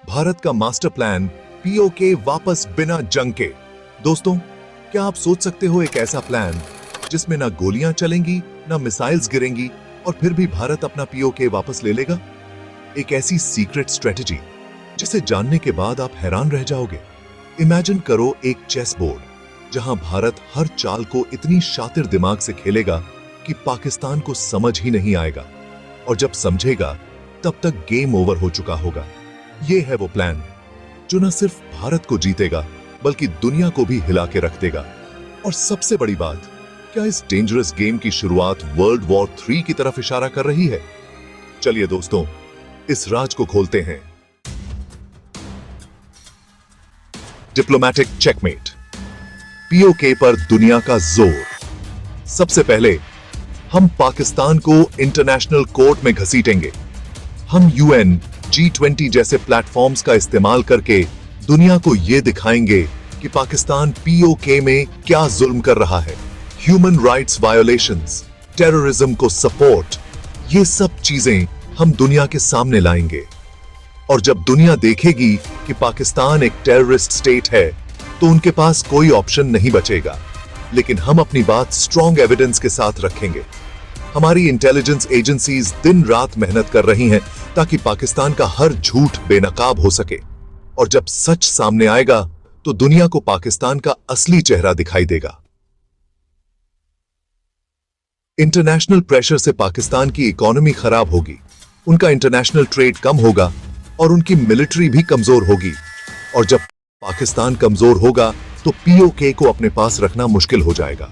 भारत का master plan PoK वापस बिना जंग के। दोस्तों, क्या आप सोच सकते हो एक ऐसा प्लान जिसमें ना गोलियां चलेंगी, ना मिसाइल्स गिरेंगी और फिर भी भारत अपना पीओके वापस ले लेगा? एक ऐसी सीक्रेट स्ट्रेटजी जिसे जानने के बाद आप हैरान रह जाओगे। इमेजिन करो एक चेस बोर्ड जहां भारत हर चाल को इतनी शातिर दिमाग से खेलेगा कि पाकिस्तान को समझ ही नहीं आएगा, और जब समझेगा तब तक गेम ओवर हो चुका होगा। यह है वो प्लान जो न सिर्फ भारत को जीतेगा बल्कि दुनिया को भी हिला के रख देगा। और सबसे बड़ी बात, क्या इस डेंजरस गेम की शुरुआत वर्ल्ड वॉर 3 की तरफ इशारा कर रही है? चलिए दोस्तों, इस राज को खोलते हैं। डिप्लोमैटिक चेकमेट, पीओके पर दुनिया का जोर। सबसे पहले हम पाकिस्तान को इंटरनेशनल कोर्ट में घसीटेंगे। हम यूएन, G20 जैसे प्लेटफॉर्म्स का इस्तेमाल करके दुनिया को यह दिखाएंगे कि पाकिस्तान पीओके में क्या जुल्म कर रहा है। ह्यूमन राइट्स वायोलेशंस, टेररिज्म को सपोर्ट, ये सब चीजें हम दुनिया के सामने लाएंगे। और जब दुनिया देखेगी कि पाकिस्तान एक टेररिस्ट स्टेट है तो उनके पास कोई ऑप्शन नहीं बचेगा। लेकिन हम अपनी बात स्ट्रॉन्ग एविडेंस के साथ रखेंगे। हमारी इंटेलिजेंस एजेंसीज दिन रात मेहनत कर रही हैं ताकि पाकिस्तान का हर झूठ बेनकाब हो सके। और जब सच सामने आएगा तो दुनिया को पाकिस्तान का असली चेहरा दिखाई देगा। इंटरनेशनल प्रेशर से पाकिस्तान की इकोनॉमी खराब होगी, उनका इंटरनेशनल ट्रेड कम होगा और उनकी मिलिट्री भी कमजोर होगी। और जब पाकिस्तान कमजोर होगा तो पीओके को अपने पास रखना मुश्किल हो जाएगा।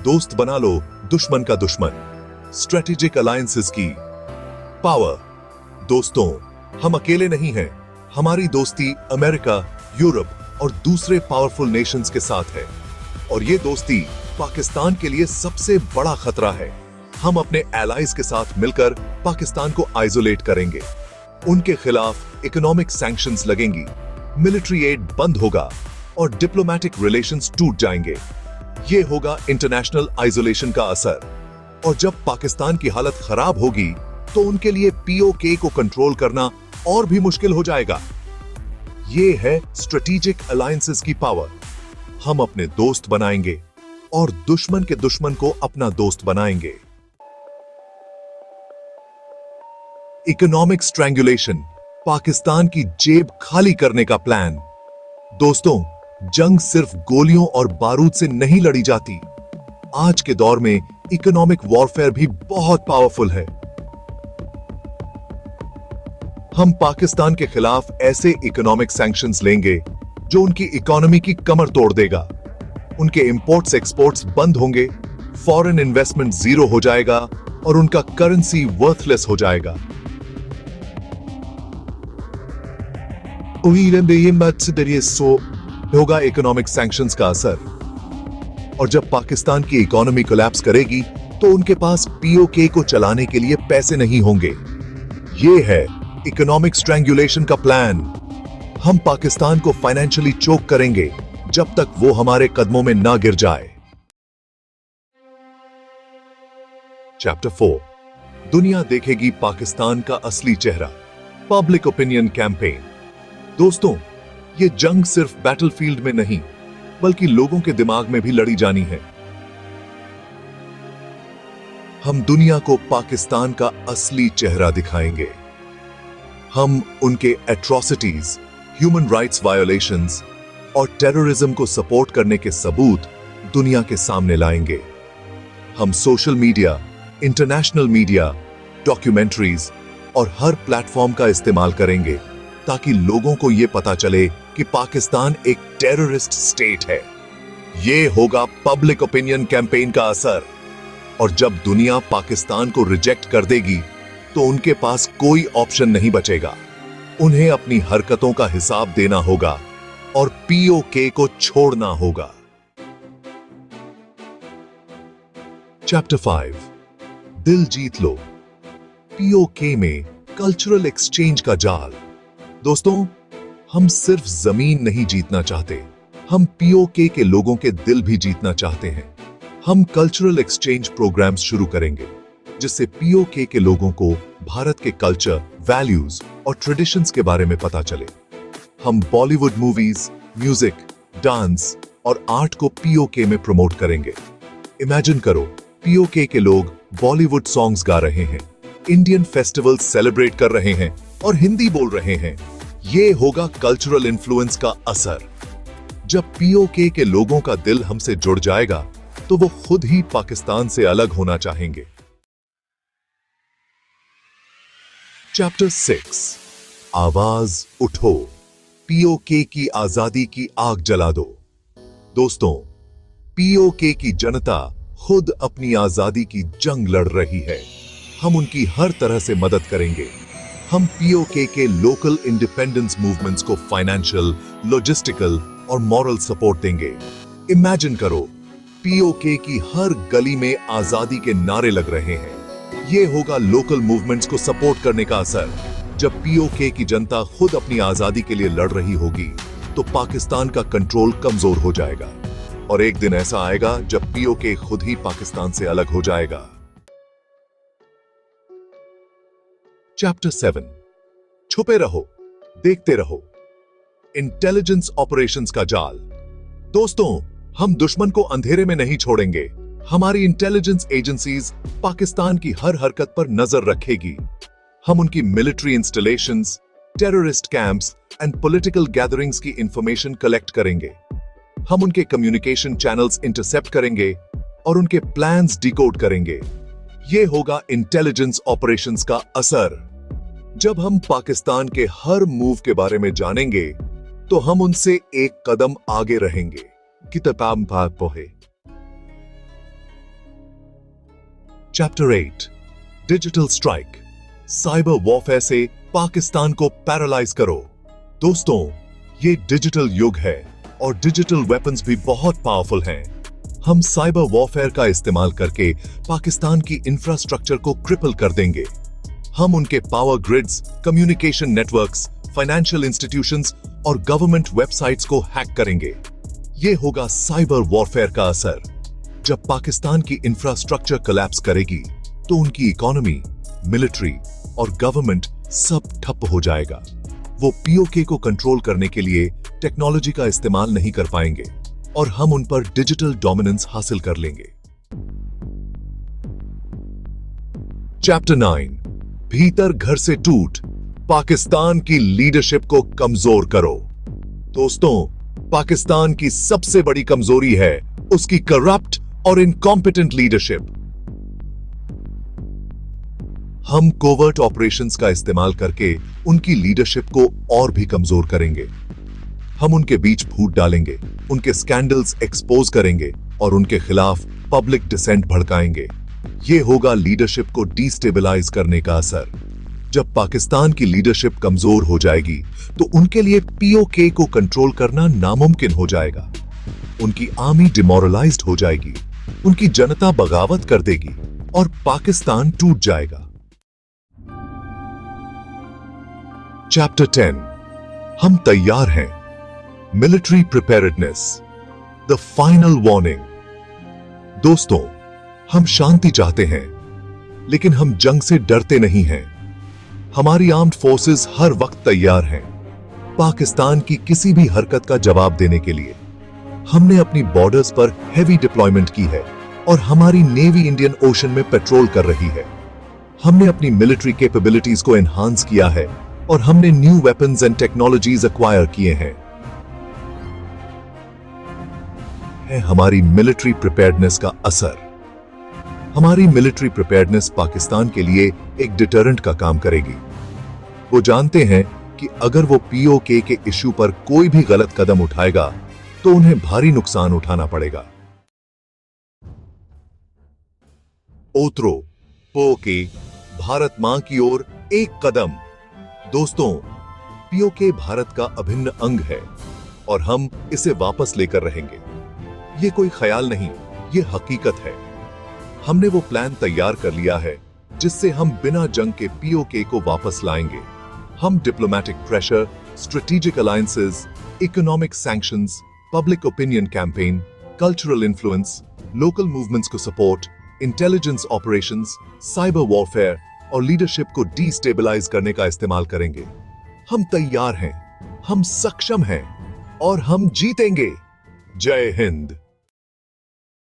दोस्त बना लो दुश्मन का दुश्मन। स्ट्रेटेजिक अलायंसेस की पावर। दोस्तों, हम अकेले नहीं हैं। हमारी दोस्ती अमेरिका, यूरोप और दूसरे पावरफुल नेशंस के साथ है। और ये दोस्ती पाकिस्तान के लिए सबसे बड़ा खतरा है। हम अपने एलाइज के साथ मिलकर पाकिस्तान को आइसोलेट करेंगे। उनके खिलाफ इकोनॉमिक सैंक्शंस लगेंगी, मिलिट्री एड बंद होगा और डिप्लोमेटिक रिलेशंस टूट जाएंगे। ये होगा इंटरनेशनल आइसोलेशन का असर। और जब पाकिस्तान की हालत खराब होगी तो उनके लिए पीओके को कंट्रोल करना और भी मुश्किल हो जाएगा। ये है स्ट्रेटेजिक अलायंसेस की पावर। हम अपने दोस्त बनाएंगे और दुश्मन के दुश्मन को अपना दोस्त बनाएंगे। इकोनॉमिक स्ट्रैंगुलेशन, पाकिस्तान की जेब खाली करने का प्लान। दोस्तों, जंग सिर्फ गोलियों और बारूद से नहीं लड़ी जाती। आज के दौर में इकोनॉमिक वॉरफेयर भी बहुत पावरफुल है। हम पाकिस्तान के खिलाफ ऐसे इकोनॉमिक सैंक्शंस लेंगे जो उनकी इकोनॉमी की कमर तोड़ देगा। उनके इंपोर्ट्स एक्सपोर्ट्स बंद होंगे, फॉरेन इन्वेस्टमेंट जीरो हो जाएगा और उनका करेंसी वर्थलेस हो जाएगा। होगा इकोनॉमिक सैंक्शंस का असर। और जब पाकिस्तान की इकोनॉमी कोलैप्स करेगी तो उनके पास पीओके को चलाने के लिए पैसे नहीं होंगे। यह है इकोनॉमिक स्ट्रैंगुलेशन का प्लान। हम पाकिस्तान को फाइनेंशियली चोक करेंगे जब तक वो हमारे कदमों में ना गिर जाए। चैप्टर 4, दुनिया देखेगी पाकिस्तान का असली चेहरा। Public opinion campaign. दोस्तों, ये जंग सिर्फ बैटलफील्ड में नहीं बल्कि लोगों के दिमाग में भी लड़ी जानी है। हम दुनिया को पाकिस्तान का असली चेहरा दिखाएंगे। हम उनके एट्रोसिटीज, ह्यूमन राइट्स वायोलेशंस और टेररिज्म को सपोर्ट करने के सबूत दुनिया के सामने लाएंगे। हम social media, international media, documentaries और हर प्लेटफॉर्म का इस्तेमाल करेंगे ताकि लोगों को यह पता चले कि पाकिस्तान एक टेररिस्ट स्टेट है। यह होगा पब्लिक ओपिनियन कैंपेन का असर। और जब दुनिया पाकिस्तान को रिजेक्ट कर देगी तो उनके पास कोई ऑप्शन नहीं बचेगा। उन्हें अपनी हरकतों का हिसाब देना होगा और पीओके को छोड़ना होगा। चैप्टर 5, दिल जीत लो। पीओके में कल्चरल एक्सचेंज का जाल। दोस्तों, हम सिर्फ जमीन नहीं जीतना चाहते, हम पीओके के लोगों के दिल भी जीतना चाहते हैं। हम कल्चरल एक्सचेंज प्रोग्राम्स शुरू करेंगे जिससे पीओके के लोगों को भारत के कल्चर, वैल्यूज और ट्रेडिशंस के बारे में पता चले। हम बॉलीवुड मूवीज, म्यूजिक, डांस और आर्ट को पीओके में प्रमोट करेंगे। इमेजिन करो, पीओके के लोग बॉलीवुड सॉन्ग्स गा रहे हैं, इंडियन फेस्टिवल्स सेलिब्रेट कर रहे हैं और हिंदी बोल रहे हैं। ये होगा कल्चरल इन्फ्लुएंस का असर। जब पीओके के लोगों का दिल हमसे जुड़ जाएगा तो वो खुद ही पाकिस्तान से अलग होना चाहेंगे। चैप्टर 6, आवाज उठो, पीओके की आजादी की आग जला दो। दोस्तों, पीओके की जनता खुद अपनी आजादी की जंग लड़ रही है। हम उनकी हर तरह से मदद करेंगे। हम पीओके के लोकल इंडिपेंडेंस मूवमेंट्स को फाइनेंशियल, लॉजिस्टिकल और मॉरल सपोर्ट देंगे। इमेजिन करो, पीओके की हर गली में आजादी के नारे लग रहे हैं। यह होगा लोकल मूवमेंट्स को सपोर्ट करने का असर। जब पीओके की जनता खुद अपनी आजादी के लिए लड़ रही होगी तो पाकिस्तान का कंट्रोल कमजोर हो जाएगा और एक दिन ऐसा आएगा जब पीओके खुद ही पाकिस्तान से अलग हो जाएगा। चैप्टर 7, छुपे रहो, देखते रहो, इंटेलिजेंस ऑपरेशंस का जाल। दोस्तों, हम दुश्मन को अंधेरे में नहीं छोड़ेंगे। हमारी इंटेलिजेंस एजेंसीज पाकिस्तान की हर हरकत पर नजर रखेगी। हम उनकी military installations, terrorist camps and political gatherings की इंफॉर्मेशन कलेक्ट करेंगे। हम उनके कम्युनिकेशन चैनल्स इंटरसेप्ट करेंगे और उनके प्लान्स डिकोड करेंगे। यह होगा इंटेलिजेंस ऑपरेशंस का असर। जब हम पाकिस्तान के हर मूव के बारे में जानेंगे तो हम उनसे एक कदम आगे रहेंगे। किताब पोहे। Chapter 8, digital strike, cyber warfare से पाकिस्तान को पैरालाइज करो। दोस्तों, ये डिजिटल युग है और डिजिटल वेपन्स भी बहुत पावरफुल हैं। हम साइबर वॉरफेयर का इस्तेमाल करके पाकिस्तान की इंफ्रास्ट्रक्चर को क्रिपल कर देंगे। हम उनके power grids, communication networks, financial institutions और गवर्नमेंट वेबसाइट्स को हैक करेंगे। यह होगा साइबर वॉरफेयर का असर। जब पाकिस्तान की इंफ्रास्ट्रक्चर कोलैप्स करेगी तो उनकी इकोनॉमी, मिलिट्री और गवर्नमेंट सब ठप हो जाएगा। वो पीओके को कंट्रोल करने के लिए टेक्नोलॉजी का इस्तेमाल नहीं कर पाएंगे और हम उन पर डिजिटल डोमिनेंस हासिल कर लेंगे। चैप्टर 9, भीतर घर से टूट, पाकिस्तान की लीडरशिप को कमजोर करो। दोस्तों, पाकिस्तान की सबसे बड़ी कमजोरी है उसकी करप्ट और इनकॉम्पिटेंट लीडरशिप। हम कोवर्ट ऑपरेशंस का इस्तेमाल करके उनकी लीडरशिप को और भी कमजोर करेंगे। हम उनके बीच फूट डालेंगे, उनके स्कैंडल्स एक्सपोज करेंगे और उनके खिलाफ पब्लिक डिसेंट भड़काएंगे। यह होगा लीडरशिप को डिस्टेबलाइज करने का असर। जब पाकिस्तान की लीडरशिप कमजोर हो जाएगी तो उनके लिए पीओके को कंट्रोल करना नामुमकिन हो जाएगा। उनकी आर्मी डिमोरलाइज्ड हो जाएगी, उनकी जनता बगावत कर देगी और पाकिस्तान टूट जाएगा। चैप्टर 10, हम तैयार हैं, military preparedness, the final warning. दोस्तों, हम शांति चाहते हैं लेकिन हम जंग से डरते नहीं हैं। हमारी आर्म्ड फोर्सेस हर वक्त तैयार हैं पाकिस्तान की किसी भी हरकत का जवाब देने के लिए। हमने अपनी बॉर्डर्स पर हेवी डिप्लॉयमेंट की है और हमारी नेवी इंडियन ओशन में पेट्रोल कर रही है। हमने अपनी मिलिट्री कैपेबिलिटीज को एनहांस किया है और हमने new weapons and technologies acquire किए हैं। है हमारी मिलिट्री प्रिपेयर्डनेस का असर। हमारी मिलिट्री प्रिपेयर्डनेस पाकिस्तान के लिए एक डिटरेंट का काम करेगी। वो जानते हैं कि अगर वो पीओके के इश्यू पर कोई भी गलत कदम उठाएगा तो उन्हें भारी नुकसान उठाना पड़ेगा। ओतरो पोके, भारत मां की ओर एक कदम। दोस्तों, पीओके भारत का अभिन्न अंग है और हम इसे वापस लेकर रहेंगे। ये कोई ख्याल नहीं, ये हकीकत है। हमने वो प्लान तैयार कर लिया है जिससे हम बिना जंग के पीओके को वापस लाएंगे। हम diplomatic pressure, strategic alliances, economic sanctions, public opinion campaign, cultural influence local movements को support, intelligence operations, cyber warfare और लीडरशिप को डिस्टेबलाइज करने का इस्तेमाल करेंगे। हम तैयार हैं, हम सक्षम हैं और हम जीतेंगे। जय हिंद।